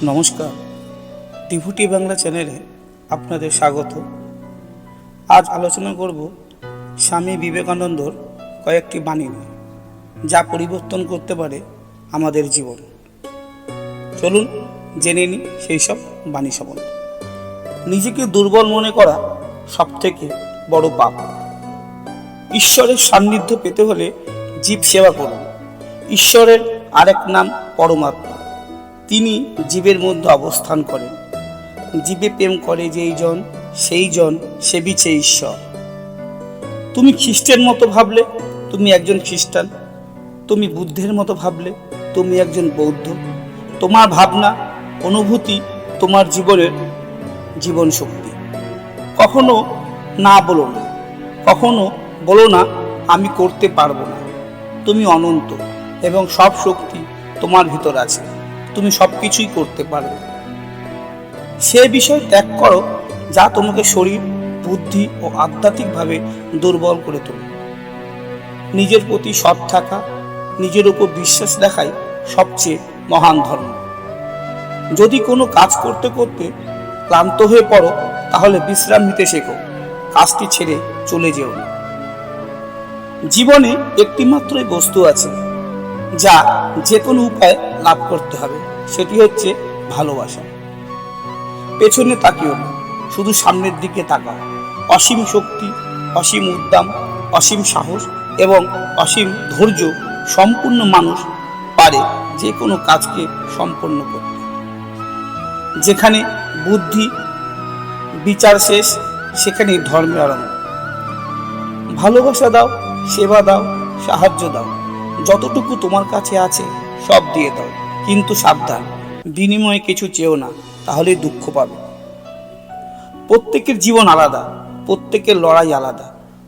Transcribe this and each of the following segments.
নমস্কার, ডিভোটি বাংলা চ্যানেলে আপনাদের স্বাগত। আজ আলোচনা করব স্বামী বিবেকানন্দর কয়েকটি বাণী নিয়ে, যা পরিবর্তন করতে পারে আমাদের জীবন। চলুন জেনে নিই সেই সব বাণী সম্বন্ধে। নিজেকে দুর্বল মনে করা সবথেকে বড় পাপ। ঈশ্বরের সান্নিধ্য পেতে হলে জীব সেবা করুন। ঈশ্বরের আরেক নাম পরমাত্মা। তিনি জীবের মধ্যে অবস্থান করেন। জীবে প্রেম করে যেই জন, সেই জন সেবিছে ঈশ্বর। তুমি খ্রিস্টের মতো ভাবলে তুমি একজন খ্রিস্টান, তুমি বুদ্ধের মতো ভাবলে তুমি একজন বৌদ্ধ। তোমার ভাবনা অনুভূতি তোমার জীবনের জীবন শক্তি। কখনো না বলো না, কখনো বলো না আমি করতে পারবো না। তুমি অনন্ত এবং সব শক্তি তোমার ভিতর আছে, তুমি সব কিছুই করতে পারবে। সে বিষয় ত্যাগ করো যা তোমাকে শরীর, বুদ্ধি ও আধ্যাত্মিকভাবে দুর্বল করে তোলে। নিজের প্রতি সৎ থাকা, নিজের উপর বিশ্বাস দেখাই সবচেয়ে মহান ধর্ম। যদি কোনো কাজ করতে করতে ক্লান্ত হয়ে পড়ো, তাহলে বিশ্রাম নিতে শেখো, কাজটি ছেড়ে চলে যেও না। জীবনে একটি মাত্রই বস্তু আছে যা যে কোনো উপায়ে লাভ করতে হবে, সেটি হচ্ছে ভালোবাসা। পেছনে তাকিও না, শুধু সামনের দিকে তাকাও। অসীম শক্তি, অসীম উদ্যম, অসীম সাহস এবং অসীম ধৈর্য সম্পূর্ণ মানুষ পারে যে কোনো কাজকে সম্পন্ন করতে। যেখানে বুদ্ধি বিচার শেষ, সেখানেই ধর্মের আরম্ভ। ভালোবাসা দাও, সেবা দাও, সাহায্য দাও। যতটুকু তোমার কাছে আছে সব দিয়ে দাও, কিন্তু সাবধান, বিনিময়ে কিছু চেও না, তাহলেই দুঃখ পাবে। প্রত্যেকের জীবন আলাদা, প্রত্যেকের লড়াই আলাদা,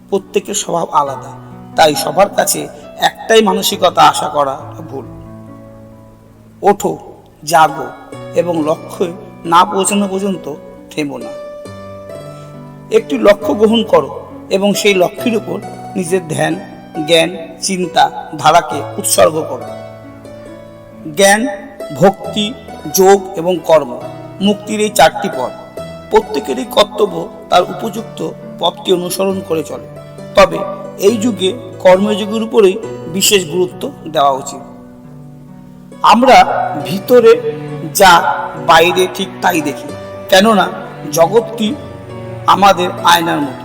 প্রত্যেকের স্বভাব আলাদা। তাই সবার কাছে একটাই মানসিকতা আশা করা ভুল। ওঠো, জাগো এবং লক্ষ্যে না পৌঁছানো পর্যন্ত থেমো না। একটি লক্ষ্য গ্রহণ করো এবং সেই লক্ষ্যের উপর নিজের ধ্যান, জ্ঞান, চিন্তা ধারাকে উৎসর্গ করো। জ্ঞান, ভক্তি, যোগ এবং কর্ম মুক্তির এই চারটি পথ। প্রত্যেকেরই কর্তব্য তার উপযুক্ত পথটি অনুসরণ করে চলে। তবে এই যুগে কর্মযোগের উপরেই বিশেষ গুরুত্ব দেওয়া উচিত। আমরা ভিতরে যা বাইরে ঠিক তাই দেখি, কেননা জগৎটি আমাদের আয়নার মতো।